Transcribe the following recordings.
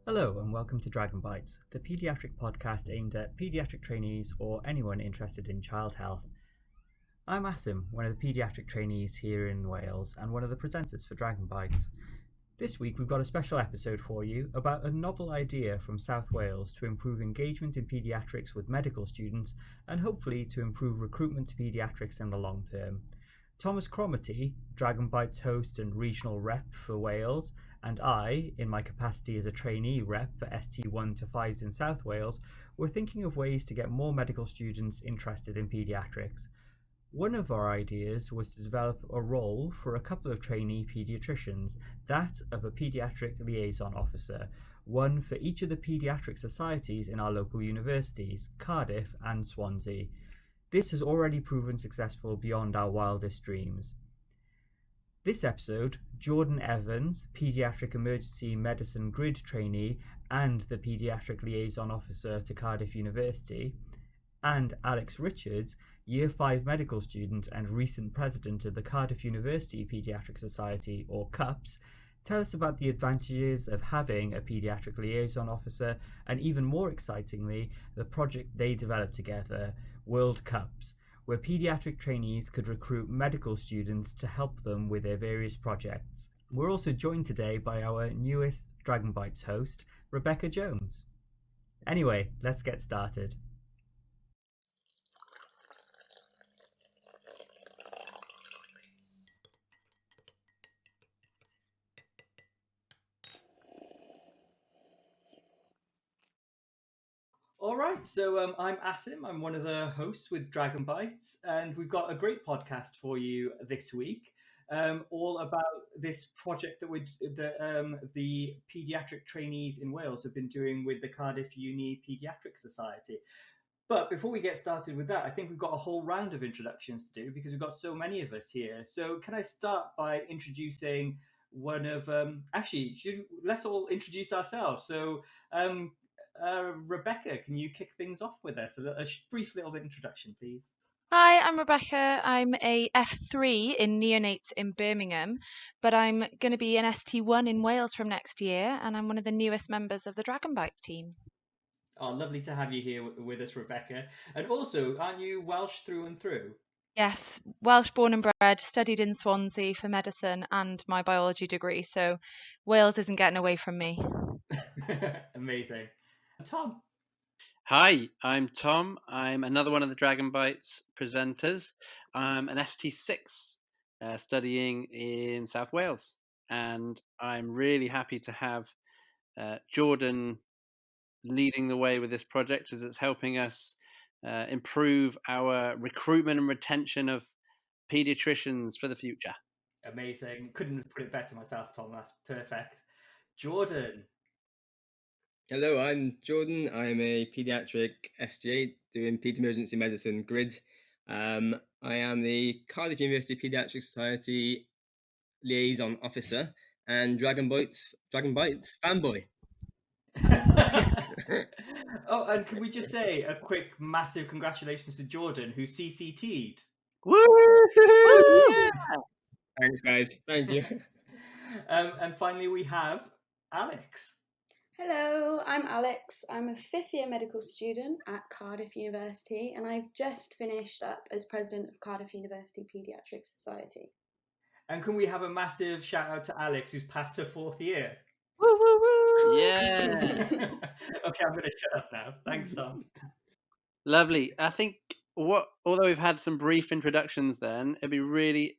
Hello and welcome to Dragon Bytes, the paediatric podcast aimed at paediatric trainees or anyone interested in child health. I'm Assim, one of the paediatric trainees here in Wales and one of the presenters for Dragon Bytes. This week we've got a special episode for you about a novel idea from South Wales to improve engagement in paediatrics with medical students and hopefully to improve recruitment to paediatrics in the long term. Thomas Cromarty, Dragon Bytes host and regional rep for Wales, and I, in my capacity as a trainee rep for ST1 to 5s in South Wales, were thinking of ways to get more medical students interested in paediatrics. One of our ideas was to develop a role for a couple of trainee paediatricians, that of a Paediatric Liaison Officer, one for each of the paediatric societies in our local universities, Cardiff and Swansea. This has already proven successful beyond our wildest dreams. This episode, Jordan Evans, Paediatric Emergency Medicine Grid trainee and the Paediatric Liaison Officer to Cardiff University, and Alex Richards, Year 5 medical student and recent president of the Cardiff University Paediatric Society, or CUPS, tell us about the advantages of having a Paediatric Liaison Officer and, even more excitingly, the project they developed together, World CUPS, where paediatric trainees could recruit medical students to help them with their various projects. We're also joined today by our newest Dragon Bytes host, Rebecca Jones. Anyway, let's get started. All right, so I'm Assim. I'm one of the hosts with Dragon Bytes, and we've got a great podcast for you this week, all about this project that the paediatric trainees in Wales have been doing with the Cardiff Uni Paediatric Society. But before we get started with that, I think we've got a whole round of introductions to do because we've got so many of us here. So can I start by introducing one of let's all introduce ourselves. So Rebecca, can you kick things off with us? A brief little introduction, please. Hi, I'm Rebecca. I'm a F3 in neonates in Birmingham, but I'm going to be an ST1 in Wales from next year, and I'm one of the newest members of the Dragon Bytes team. Oh, lovely to have you here with us, Rebecca. And also, aren't you Welsh through and through? Yes, Welsh born and bred, studied in Swansea for medicine and my biology degree, so Wales isn't getting away from me. Amazing. Tom. Hi, I'm Tom. I'm another one of the Dragon Bytes presenters. I'm an ST6 studying in South Wales, and I'm really happy to have Jordan leading the way with this project as it's helping us improve our recruitment and retention of paediatricians for the future. Amazing. Couldn't have put it better myself, Tom. That's perfect. Jordan. Hello, I'm Jordan. I'm a paediatric ST8 doing Paediatric Emergency Medicine Grid. I am the Cardiff University Paediatric Society Liaison Officer and Dragon Bytes fanboy. Oh, and can we just say a quick, massive congratulations to Jordan, who CCT'd. Woo! Woo! Thanks, guys. Thank you. And finally, we have Alex. Hello, I'm Alex. I'm a fifth year medical student at Cardiff University, and I've just finished up as president of Cardiff University Paediatric Society. And can we have a massive shout out to Alex, who's passed her 4th year? Woo, woo, woo! Yeah. Okay, I'm going to shut up now. Thanks, Tom. Lovely. I think although we've had some brief introductions then, it'd be really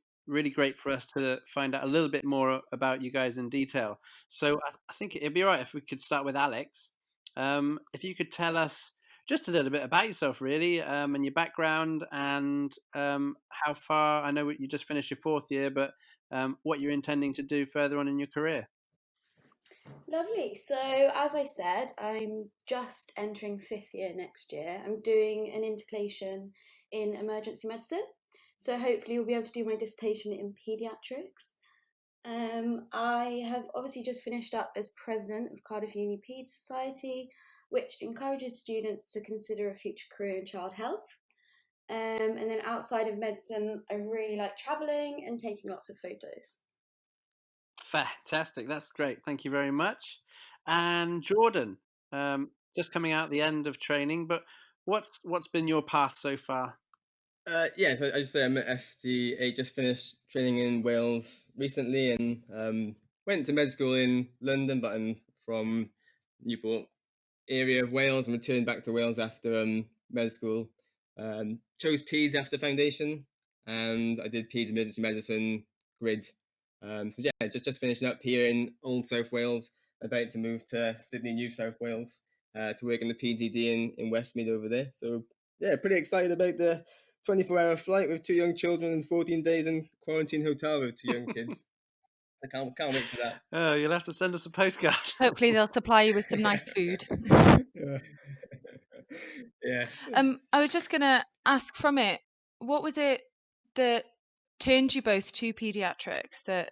great for us to find out a little bit more about you guys in detail. So I think it'd be all right if we could start with Alex. If you could tell us just a little bit about yourself, really, and your background and how far, I know you just finished your 4th year, but what you're intending to do further on in your career. Lovely. So, as I said, I'm just entering 5th year next year. I'm doing an intercalation in emergency medicine. So hopefully we'll be able to do my dissertation in paediatrics. I have obviously just finished up as president of Cardiff Uni Paediatric Society, which encourages students to consider a future career in child health. And then outside of medicine, I really like travelling and taking lots of photos. Fantastic. That's great. Thank you very much. And Jordan, just coming out the end of training, but what's been your path so far? Yeah, so I just say I'm at ST8, just finished training in Wales recently, and went to med school in London, but I'm from Newport area of Wales and returned back to Wales after med school. Chose PEDS after foundation, and I did PEDS Emergency Medicine grid. So yeah, just finishing up here in Old South Wales, about to move to Sydney, New South Wales, to work in the PGD in Westmead over there. So yeah, pretty excited about the 24-hour flight with 2 young children and 14 days in quarantine hotel with 2 young kids. I can't wait for that. Oh, you'll have to send us a postcard. Hopefully they'll supply you with some nice food. Yeah. I was just going to ask from it, what was it that turned you both to paediatrics that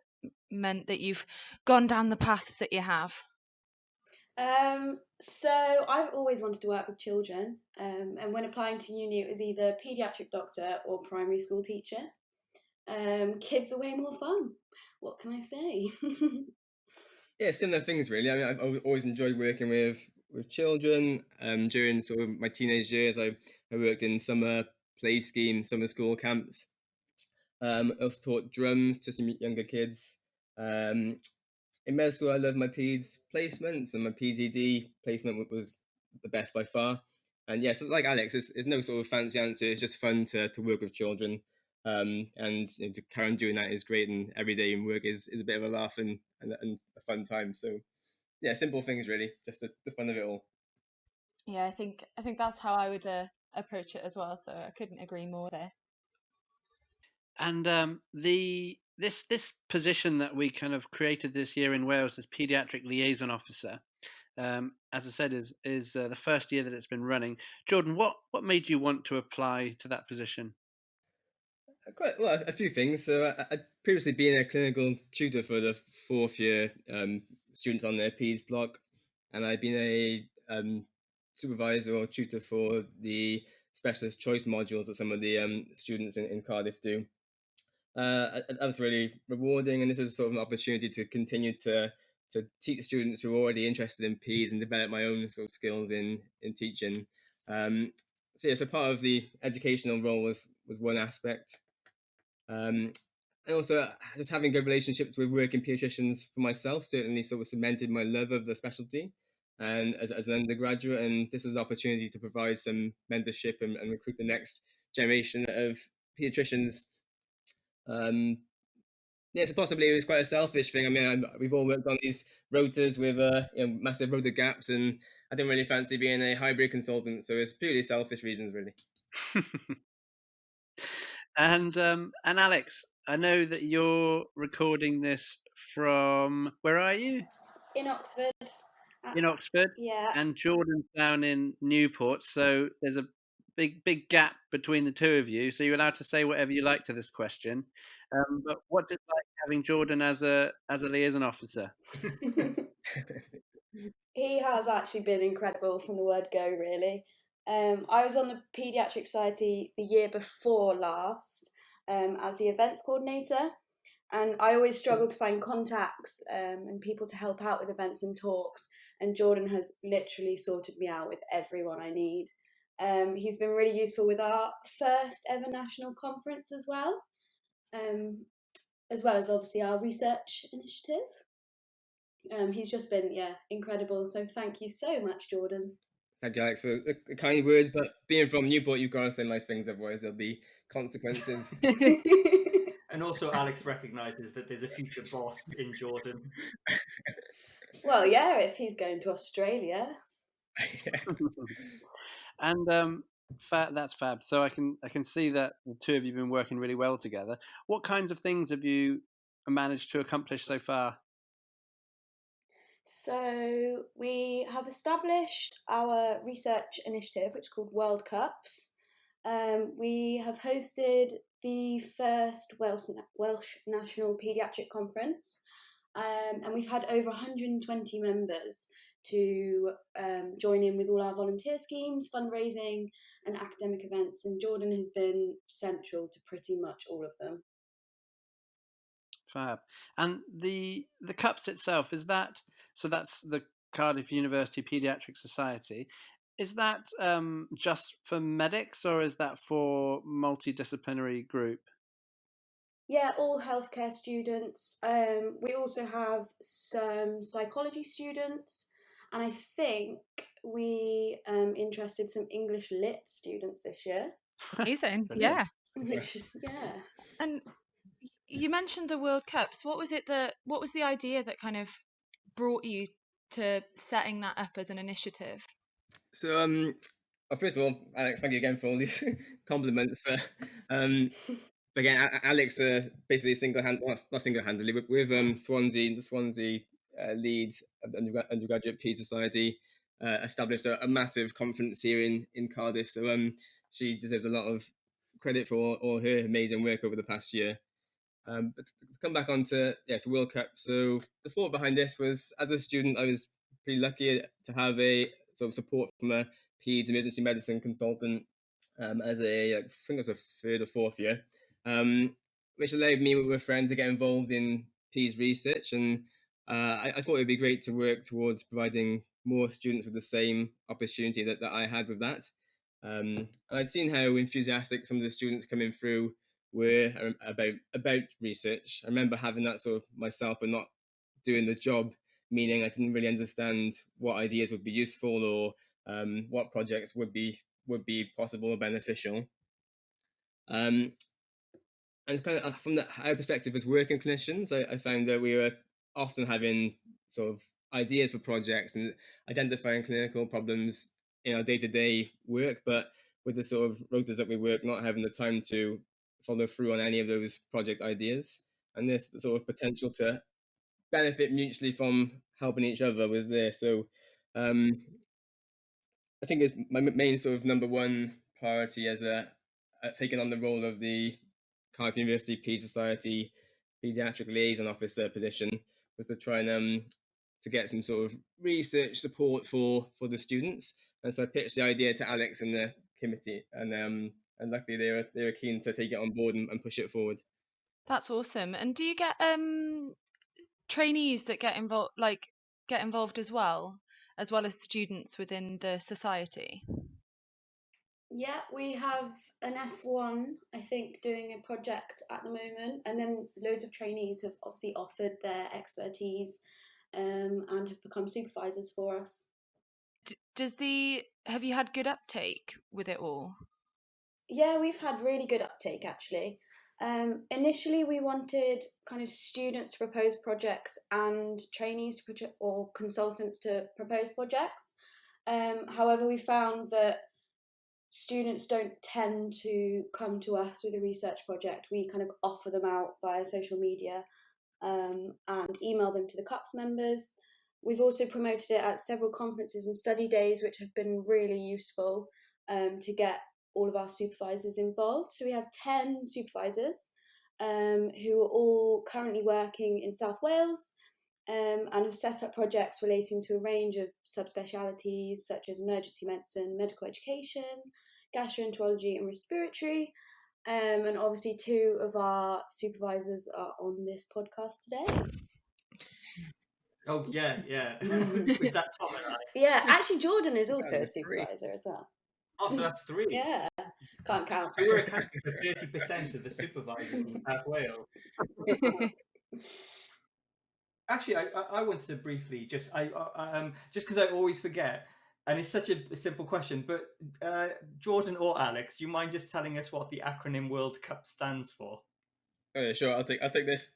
meant that you've gone down the paths that you have? So I've always wanted to work with children, and when applying to uni, it was either paediatric doctor or primary school teacher. Kids are way more fun. What can I say? Yeah, similar things really. I mean, I've always enjoyed working with children. During sort of my teenage years, I worked in summer play schemes, summer school camps. I also taught drums to some younger kids. In med school, I loved my PEDS placements, and my PGD placement was the best by far. And yeah, so like Alex, it's no sort of fancy answer. It's just fun to work with children. And to carry on doing that is great, and every day in work is a bit of a laugh and a fun time. So yeah, simple things really, just the fun of it all. Yeah, I think that's how I would approach it as well. So I couldn't agree more there. And this position that we kind of created this year in Wales as Paediatric Liaison Officer, as I said, is the first year that it's been running. Jordan, what made you want to apply to that position? Quite well, a few things. So I'd previously been a clinical tutor for the 4th year students on their PEDS block, and I'd been a supervisor or tutor for the specialist choice modules that some of the students in Cardiff do. That was really rewarding, and this is sort of an opportunity to continue to teach students who are already interested in PEDS and develop my own sort of skills in teaching. So yeah, so part of the educational role was one aspect. And also just having good relationships with working paediatricians for myself certainly sort of cemented my love of the specialty. And as an undergraduate, and this was an opportunity to provide some mentorship and recruit the next generation of paediatricians. Yeah, so possibly it was quite a selfish thing. I mean, we've all worked on these rotas with massive rota gaps, and I didn't really fancy being a hybrid consultant. So it's purely selfish reasons, really. And Alex, I know that you're recording this from, where are you? In Oxford. In Oxford. Yeah. And Jordan's down in Newport, so there's a big gap between the two of you. So you're allowed to say whatever you like to this question. But what's it like having Jordan as a liaison officer? He has actually been incredible from the word go, really. I was on the Paediatric Society the year before last as the events coordinator, and I always struggled to find contacts and people to help out with events and talks, and Jordan has literally sorted me out with everyone I need. He's been really useful with our first ever national conference as well as obviously our research initiative. He's just been, incredible. So thank you so much, Jordan. Thank you, Alex, for the kind words. But being from Newport, you've got to say nice things, otherwise there'll be consequences. And also, Alex recognises that there's a future boss in Jordan. Well, yeah, if he's going to Australia. And that's fab. So I can see that the two of you have been working really well together. What kinds of things have you managed to accomplish so far? So we have established our research initiative, which is called World Cups. We have hosted the first Welsh National Paediatric Conference, and we've had over 120 members to join in with all our volunteer schemes, fundraising and academic events, and Jordan has been central to pretty much all of them. Fab. And the cups itself, is that, so that's the Cardiff University Paediatric Society. Is that just for medics, or is that for multidisciplinary group? Yeah, all healthcare students. We also have some psychology students, and I think we interested some English lit students this year. Amazing. Brilliant. Yeah. Which is, yeah. And you mentioned the World Cups. What was the idea that kind of brought you to setting that up as an initiative? So, first of all, Alex, thank you again for all these compliments. But again, Alex basically not single-handedly, with Swansea, the Swansea lead of the undergraduate Peace Society, established a massive conference here in Cardiff. So she deserves a lot of credit for all her amazing work over the past year. But to come back onto World Cup. So the thought behind this was, as a student, I was pretty lucky to have a sort of support from a Paediatric Emergency Medicine consultant as I think it was a third or fourth year, which allowed me with a friend to get involved in Peds research. And I thought it would be great to work towards providing more students with the same opportunity that I had with that. And I'd seen how enthusiastic some of the students coming through were about research. I remember having that sort of myself, but not doing the job, meaning I didn't really understand what ideas would be useful or what projects would be possible or beneficial. And kind of from our perspective as working clinicians, I found that we were often having sort of ideas for projects and identifying clinical problems in our day-to-day work, but with the sort of rotas that we work, not having the time to follow through on any of those project ideas. And this sort of potential to benefit mutually from helping each other was there. So I think it's my main sort of number one priority as taking on the role of the Cardiff University Paediatric Society Paediatric Liaison Officer position was to try and to get some sort of research support for the students. And so I pitched the idea to Alex and the committee, and luckily they were keen to take it on board and push it forward. That's awesome. And do you get trainees that get involved as well as students within the society? Yeah, we have an F1, I think, doing a project at the moment, and then loads of trainees have obviously offered their expertise and have become supervisors for us. Have you had good uptake with it all? Yeah, we've had really good uptake actually. Initially, we wanted kind of students to propose projects and trainees or consultants to propose projects. However, we found that students don't tend to come to us with a research project. We kind of offer them out via social media and email them to the CUPS members. We've also promoted it at several conferences and study days, which have been really useful to get all of our supervisors involved. So we have 10 supervisors who are all currently working in South Wales and have set up projects relating to a range of subspecialities such as emergency medicine, medical education, gastroenterology and respiratory. And obviously 2 of our supervisors are on this podcast today. Oh, yeah. Was that Tom and I? Yeah, actually Jordan is also a supervisor as well. Oh, so that's 3. Yeah, can't count. So we're accounting for 30% of the supervisors in South Wales. Actually, I wanted to briefly just because I always forget, and it's such a simple question, but Jordan or Alex, do you mind just telling us what the acronym World Cup stands for? Oh, sure, I'll take this.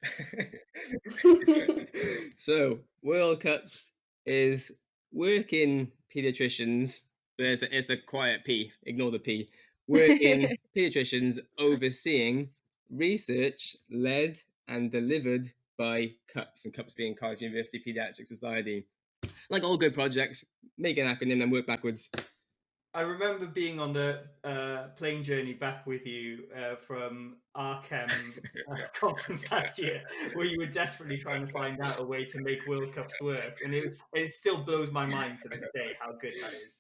So World Cups is working paediatricians, but it's a quiet P, ignore the P. Working paediatricians overseeing research led and delivered by CUPS, and CUPS being Cardiff University Paediatric Society. Like all good projects, make an acronym and work backwards. I remember being on the plane journey back with you from Archem conference last year, where you were desperately trying to find out a way to make World Cups work, and it still blows my mind to this day how good that is.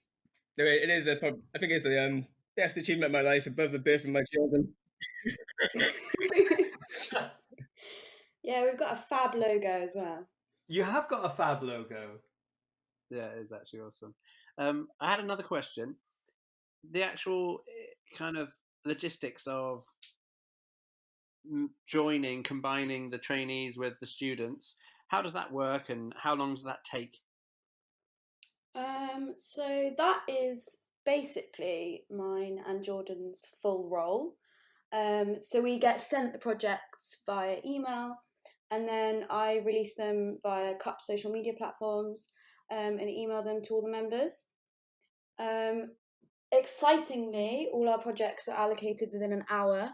No, it is. I think it's the best achievement of my life, above the birth of my children. Yeah, we've got a fab logo as well. You have got a fab logo. Yeah, it is actually awesome. I had another question. The actual kind of logistics of combining the trainees with the students, how does that work and how long does that take? So that is basically mine and Jordan's full role. So we get sent the projects via email, and then I release them via CUP social media platforms, and email them to all the members. Excitingly, all our projects are allocated within an hour,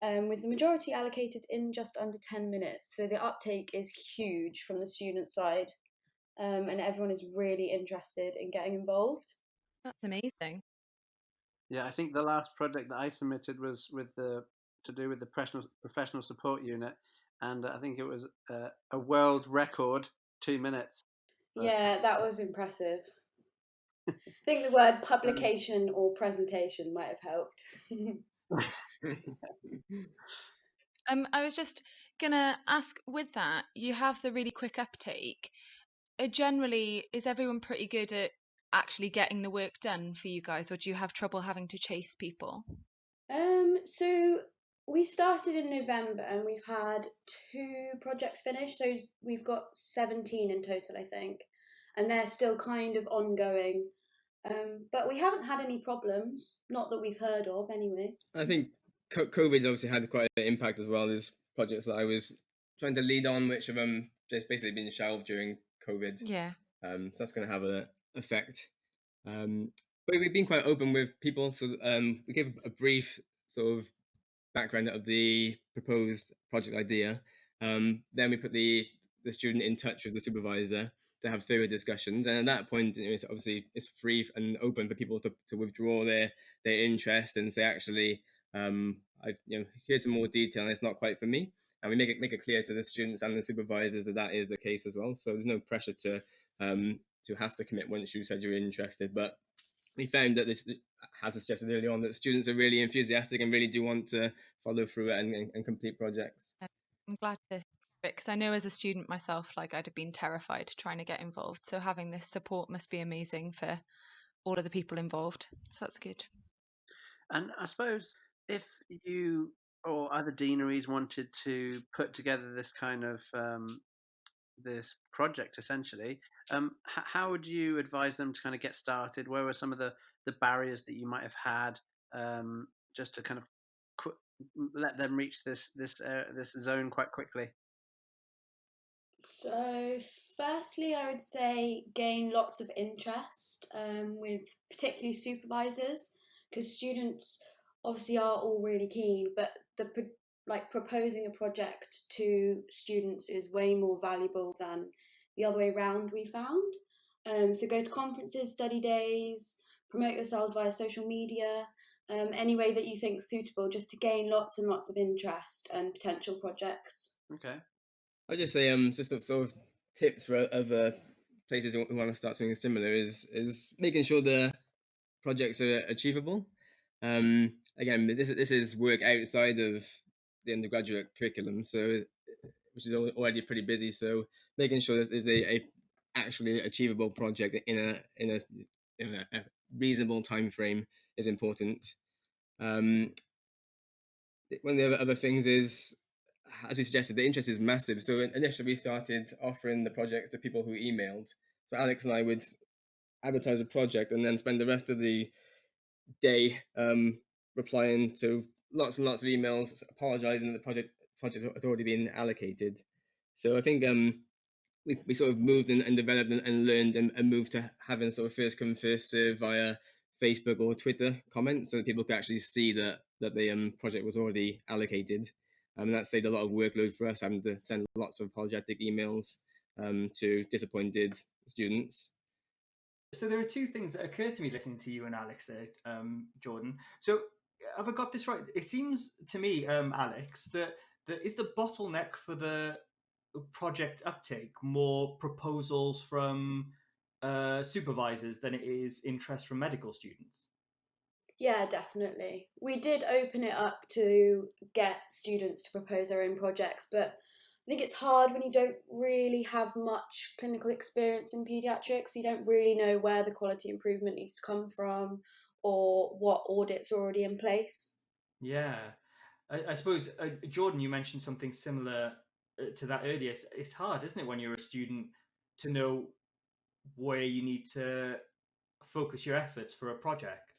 with the majority allocated in just under 10 minutes. So the uptake is huge from the student side, and everyone is really interested in getting involved. That's amazing. Yeah, I think the last project that I submitted was to do with the professional support unit, and I think it was a world record 2 minutes. Yeah, that was impressive. I think the word publication or presentation might have helped. I was just gonna ask, with that, you have the really quick uptake. Generally, is everyone pretty good at actually getting the work done for you guys, or do you have trouble having to chase people? So we started in November and we've had 2 projects finished. So we've got 17 in total, I think, and they're still kind of ongoing. But we haven't had any problems, not that we've heard of anyway. I think COVID's obviously had quite an impact as well. There's projects that I was trying to lead on, which have just basically been shelved during COVID. Yeah. So that's going to have an effect. But we've been quite open with people. So we gave a brief sort of background of the proposed project idea. Then we put the student in touch with the supervisor to have further discussions, and at that point, it's free and open for people to withdraw their interest and say, actually, I've here's some more detail, and it's not quite for me. And we make it clear to the students and the supervisors that is the case as well. So there's no pressure to have to commit once you said you're interested. But we found that this, as I suggested earlier on, that students are really enthusiastic and really do want to follow through it and complete projects. I'm glad to hear it, because I know as a student myself, like, I'd have been terrified trying to get involved. So having this support must be amazing for all of the people involved. So that's good. And I suppose if you or other deaneries wanted to put together this kind of this project, essentially, how would you advise them to kind of get started? Where were some of the barriers that you might have had, just to kind of let them reach this zone quite quickly? So, firstly, I would say gain lots of interest, with particularly supervisors, because students obviously are all really keen, but proposing a project to students is way more valuable than the other way around, we found. So go to conferences, study days, promote yourselves via social media, any way that you think suitable, just to gain lots and lots of interest and potential projects. Okay. I'd just say just sort of tips for other places who want to start something similar is making sure the projects are achievable. Again, this is work outside of the undergraduate curriculum, so which is already pretty busy. So making sure this is a actually achievable project in a reasonable time frame is important. One of the other things is, as we suggested, the interest is massive. So initially we started offering the project to people who emailed. So Alex and I would advertise a project and then spend the rest of the day replying to lots and lots of emails, apologising that the project had already been allocated. So I think we sort of moved and developed and learned and moved to having sort of first come first serve via Facebook or Twitter comments, so that people could actually see that the project was already allocated. And that saved a lot of workload for us, having to send lots of apologetic emails to disappointed students. So there are 2 things that occurred to me listening to you and Alex there, Jordan. So have I got this right? It seems to me, Alex, that is the bottleneck for the project uptake more proposals from supervisors than it is interest from medical students. Yeah, definitely. We did open it up to get students to propose their own projects, but think it's hard when you don't really have much clinical experience in paediatrics. You don't really know where the quality improvement needs to come from or what audits are already in place. Yeah, I suppose, Jordan, you mentioned something similar to that earlier. It's hard, isn't it, when you're a student to know where you need to focus your efforts for a project?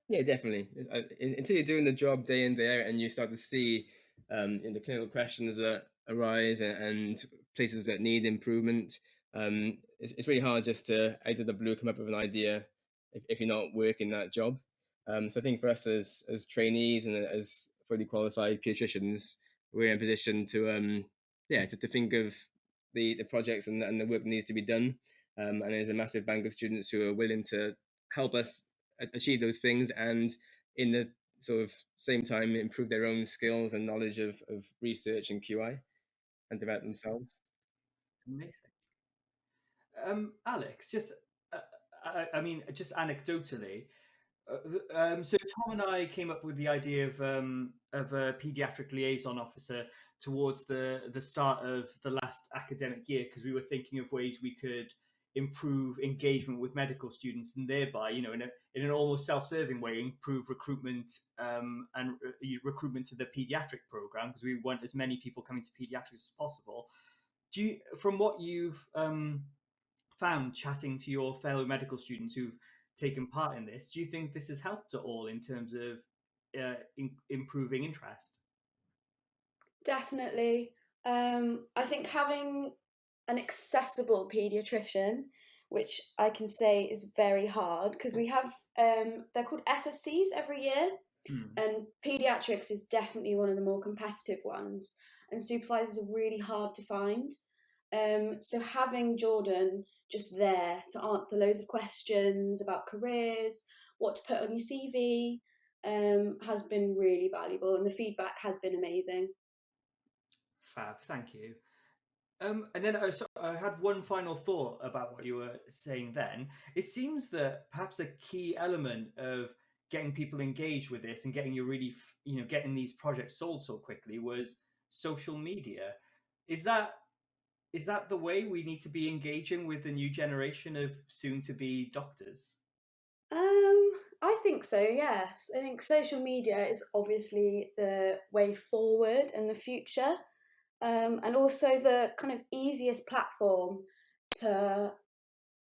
Yeah, definitely. Until you're doing the job day in, day out, and you start to see the clinical questions that arise and places that need improvement, it's really hard just to, out of the blue, come up with an idea if you're not working that job. So I think for us as trainees and as fully qualified paediatricians, we're in a position to to think of the projects and the work that needs to be done. And there's a massive bank of students who are willing to help us achieve those things, and in the sort of same time improve their own skills and knowledge of research and QI and develop themselves. Amazing. Alex, just I mean, just anecdotally, so Tom and I came up with the idea of a paediatric liaison officer towards the start of the last academic year, because we were thinking of ways we could improve engagement with medical students and thereby, you know, in an almost self-serving way, improve recruitment and recruitment to the paediatric program, because we want as many people coming to paediatrics as possible. Do you, from what you've found chatting to your fellow medical students who've taken part in this, do you think this has helped at all in terms of improving interest? Definitely. I think having an accessible paediatrician, which I can say is very hard because we have, they're called SSCs every year, and paediatrics is definitely one of the more competitive ones, and supervisors are really hard to find. So having Jordan just there to answer loads of questions about careers, what to put on your CV, has been really valuable, and the feedback has been amazing. Fab, thank you. And then I had one final thought about what you were saying then. It seems that perhaps a key element of getting people engaged with this and getting you really, getting these projects sold so quickly was social media. Is that the way we need to be engaging with the new generation of soon-to-be doctors? I think so, yes. I think social media is obviously the way forward and the future, and also the kind of easiest platform to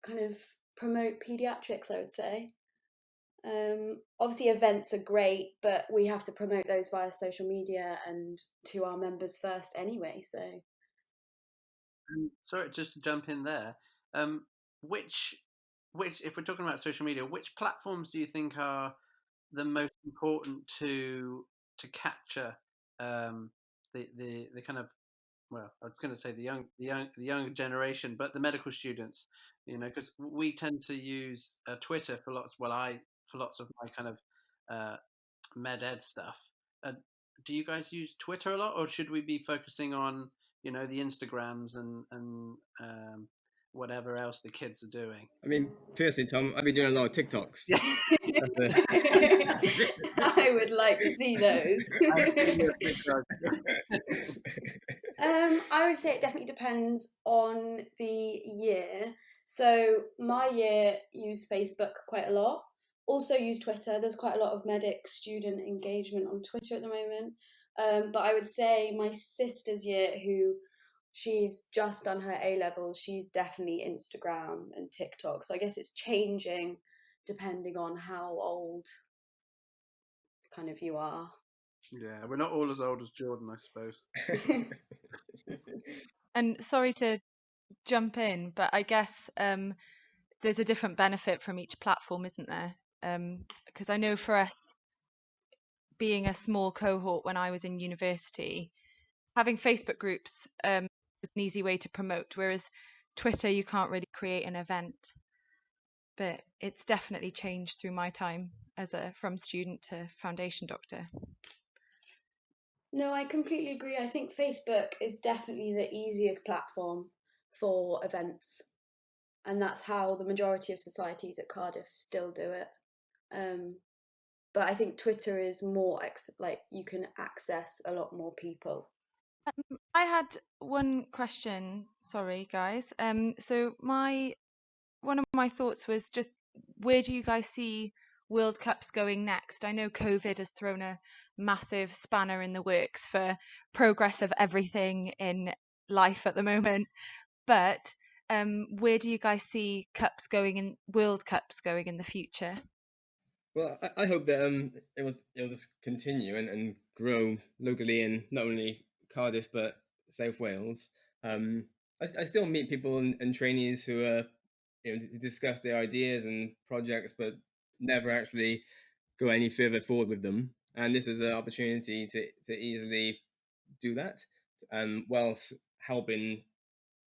kind of promote pediatrics, I would say. Obviously, events are great, but we have to promote those via social media and to our members first anyway. So, Sorry, just to jump in there. Um, which, if we're talking about social media, which platforms do you think are the most important to capture the kind of, well, I was going to say the young generation, but the medical students, because we tend to use Twitter for lots. Well, I for lots of my kind of uh, med ed stuff. Uh, do you guys use Twitter a lot, or should we be focusing on the Instagrams and whatever else the kids are doing? I mean, personally, Tom, I've been doing a lot of TikToks. Yeah. I would like to see those. I would say it definitely depends on the year. So my year used Facebook quite a lot. Also use Twitter. There's quite a lot of medic student engagement on Twitter at the moment. But I would say my sister's year, who she's just done her A levels, she's definitely Instagram and TikTok. So I guess it's changing depending on how old kind of you are. Yeah, we're not all as old as Jordan, I suppose. And sorry to jump in, but I guess there's a different benefit from each platform, isn't there? Because I know for us, being a small cohort when I was in university, having Facebook groups is an easy way to promote, whereas Twitter, you can't really create an event. But it's definitely changed through my time from student to foundation doctor. No, I completely agree. I think Facebook is definitely the easiest platform for events, and that's how the majority of societies at Cardiff still do it. But I think Twitter is more like you can access a lot more people. I had one question. Sorry, guys. So one of my thoughts was just, where do you guys see World Cups going next? I know COVID has thrown a massive spanner in the works for progress of everything in life at the moment, but where do you guys see World Cups going in the future? Well, I hope that it'll just continue and grow locally in not only Cardiff but South Wales. I still meet people and trainees who who discuss their ideas and projects, but never actually go any further forward with them. And this is an opportunity to easily do that, whilst helping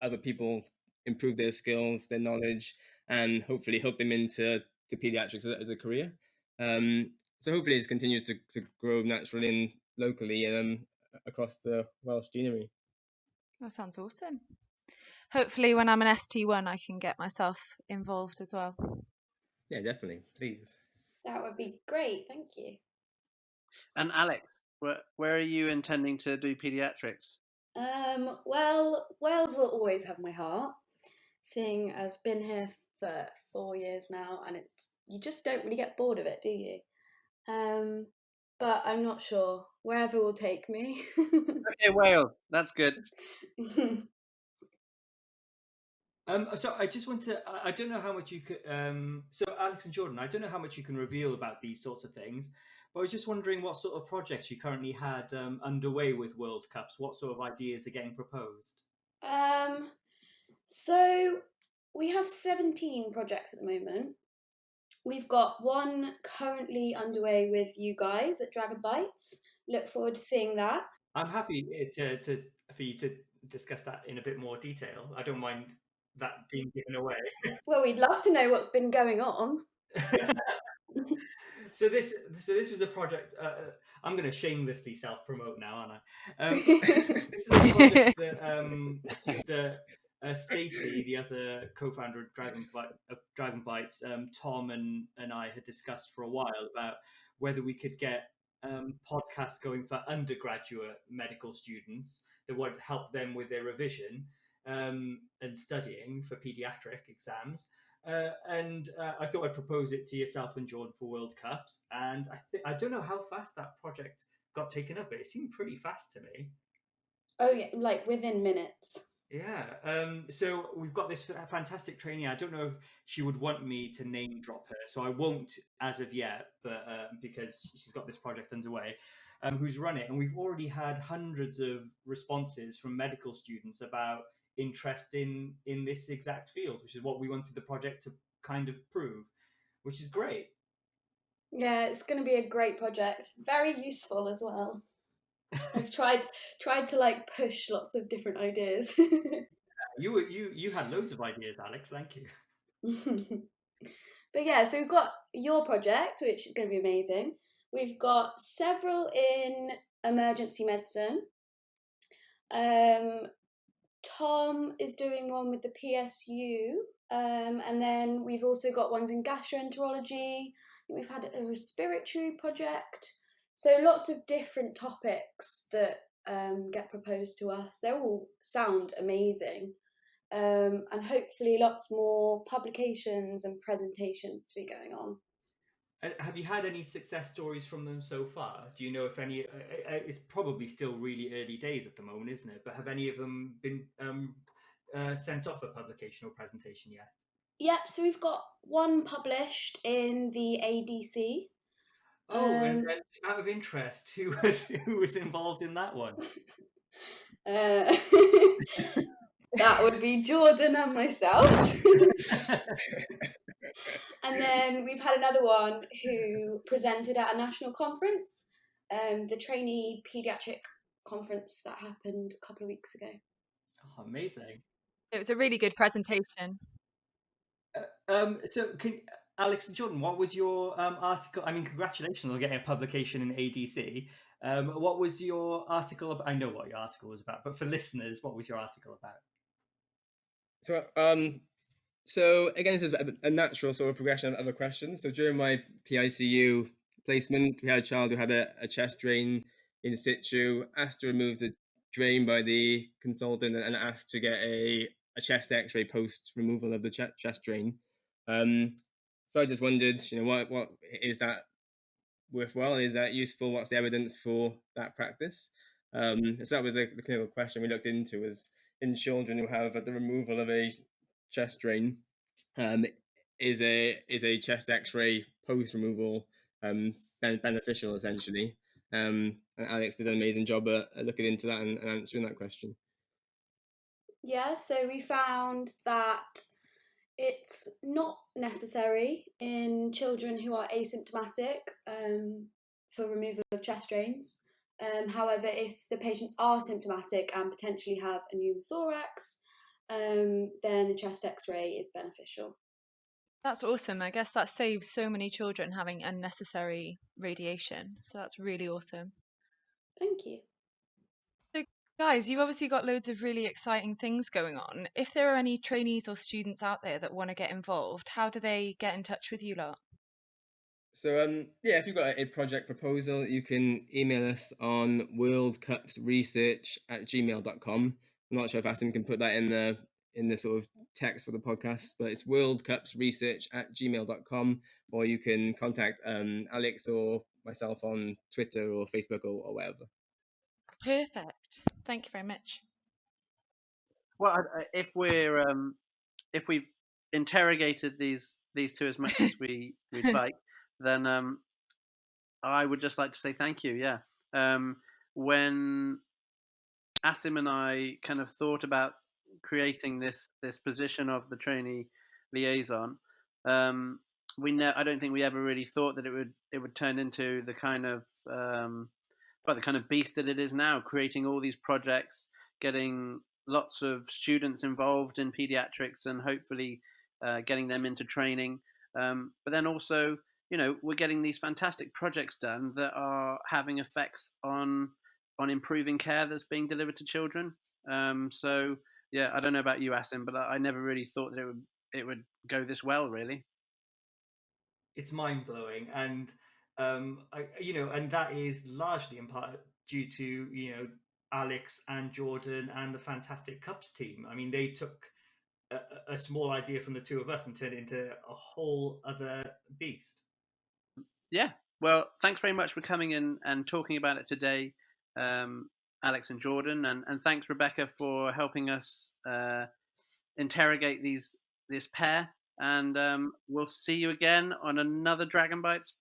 other people improve their skills, their knowledge, and hopefully help them into pediatrics as a career. So hopefully it continues to grow naturally and locally across the Welsh deanery. That sounds awesome. Hopefully, when I'm an ST1, I can get myself involved as well. Yeah, definitely. Please. That would be great. Thank you. And Alex, where are you intending to do paediatrics? Well, Wales will always have my heart, seeing as I've been here for 4 years now, and you just don't really get bored of it, do you? But I'm not sure. Wherever will take me. Okay, Wales. That's good. So I just want to. I don't know how much you could. So Alex and Jordan, I don't know how much you can reveal about these sorts of things, but I was just wondering what sort of projects you currently had underway with World Cups. What sort of ideas are getting proposed? So we have 17 projects at the moment. We've got one currently underway with you guys at Dragon Bytes. Look forward to seeing that. I'm happy for you to discuss that in a bit more detail. I don't mind that being given away. Well, we'd love to know what's been going on. So this was a project. I'm going to shamelessly self-promote now, aren't I? This is a project that Stacey, the other co-founder of Dragon Bytes, Tom and I had discussed for a while about whether we could get podcasts going for undergraduate medical students that would help them with their revision and studying for paediatric exams. And I thought I'd propose it to yourself and Jordan for World Cups. And I don't know how fast that project got taken up, but it seemed pretty fast to me. Oh yeah, like within minutes. Yeah. So we've got this fantastic trainee. I don't know if she would want me to name drop her, so I won't as of yet, but because she's got this project underway, who's run it, and we've already had hundreds of responses from medical students about interest in this exact field, which is what we wanted the project to kind of prove, which is great. Yeah, it's going to be a great project. Very useful as well. I've tried to like push lots of different ideas. You had loads of ideas, Alex. Thank you. But yeah, so we've got your project, which is going to be amazing. We've got several in emergency medicine. Tom is doing one with the PSU, and then we've also got ones in gastroenterology. We've had a respiratory project. So lots of different topics that get proposed to us. They all sound amazing. And hopefully lots more publications and presentations to be going on. Have you had any success stories from them so far? Do you know if any? It's probably still really early days at the moment, isn't it? But have any of them been sent off a publication or presentation yet? Yep, so we've got one published in the ADC. Oh, and out of interest, who was involved in that one? That would be Jordan and myself. And then we've had another one who presented at a national conference, the trainee paediatric conference that happened a couple of weeks ago. Oh, amazing. It was a really good presentation. So, Alex and Jordan, what was your article? I mean, congratulations on getting a publication in ADC. What was your article about? I know what your article was about, but for listeners, what was your article about? So again, this is a natural sort of progression of other questions. So during my PICU placement, we had a child who had a chest drain in situ, asked to remove the drained by the consultant and asked to get a chest X-ray post removal of the chest drain. So I just wondered, what is that worthwhile? Is that useful? What's the evidence for that practice? So that was the clinical question we looked into, was in children who have the removal of a chest drain, is a chest X-ray post removal beneficial, essentially? And Alex did an amazing job at looking into that and answering that question. Yeah, so we found that it's not necessary in children who are asymptomatic for removal of chest drains. However, if the patients are symptomatic and potentially have a pneumothorax, then a chest X-ray is beneficial. That's awesome. I guess that saves so many children having unnecessary radiation. So that's really awesome. Thank you. So, guys, you've obviously got loads of really exciting things going on. If there are any trainees or students out there that want to get involved, how do they get in touch with you lot? So if you've got a project proposal, you can email us on worldcupsresearch@gmail.com. I'm not sure if Asim can put that in the sort of text for the podcast, but it's worldcupsresearch@gmail.com, or you can contact Alex or myself on Twitter or Facebook or whatever. Perfect. Thank you very much. Well, if we've interrogated these two as much as we'd like, then I would just like to say thank you. Yeah. When Asim and I kind of thought about creating this position of the trainee liaison, I don't think we ever really thought that it would turn into the kind of the kind of beast that it is now, creating all these projects, getting lots of students involved in pediatrics, and hopefully getting them into training. But then also, we're getting these fantastic projects done that are having effects on improving care that's being delivered to children. So yeah, I don't know about you, Asim, but I never really thought that it would go this well, really. It's mind blowing, and and that is largely in part due to Alex and Jordan and the fantastic Cups team. I mean, they took a small idea from the two of us and turned it into a whole other beast. Yeah. Well, thanks very much for coming in and talking about it today, Alex and Jordan, and thanks, Rebecca, for helping us interrogate this pair. And we'll see you again on another Dragon Bytes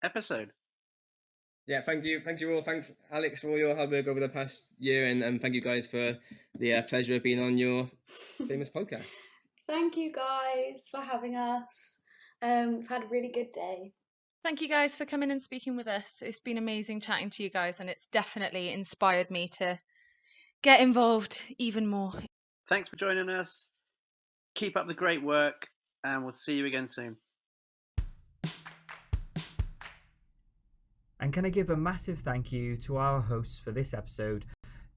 episode. Yeah, thank you all. Thanks, Alex, for all your hard work over the past year, and thank you guys for the pleasure of being on your famous podcast. Thank you guys for having us. We've had a really good day. Thank you guys for coming and speaking with us. It's been amazing chatting to you guys, and it's definitely inspired me to get involved even more. Thanks for joining us. Keep up the great work, and we'll see you again soon. And can I give a massive thank you to our hosts for this episode,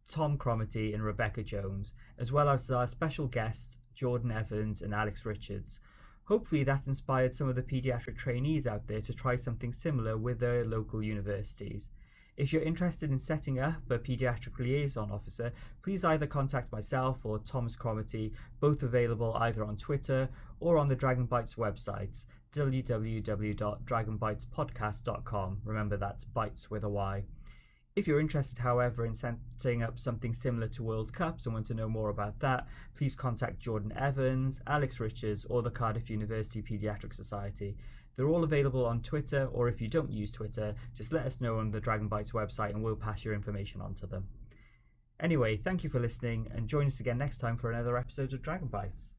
Tom Cromarty and Rebecca Jones, as well as our special guests, Jordan Evans and Alex Richards. Hopefully that inspired some of the paediatric trainees out there to try something similar with their local universities. If you're interested in setting up a Paediatric Liaison Officer, please either contact myself or Thomas Cromarty, both available either on Twitter or on the Dragon Bytes websites, www.dragonbytespodcast.com. Remember, that's bytes with a Y. If you're interested, however, in setting up something similar to World Cups and want to know more about that, please contact Jordan Evans, Alex Richards, or the Cardiff University Paediatric Society. They're all available on Twitter, or if you don't use Twitter, just let us know on the Dragon Bytes website and we'll pass your information on to them. Anyway, thank you for listening, and join us again next time for another episode of Dragon Bytes.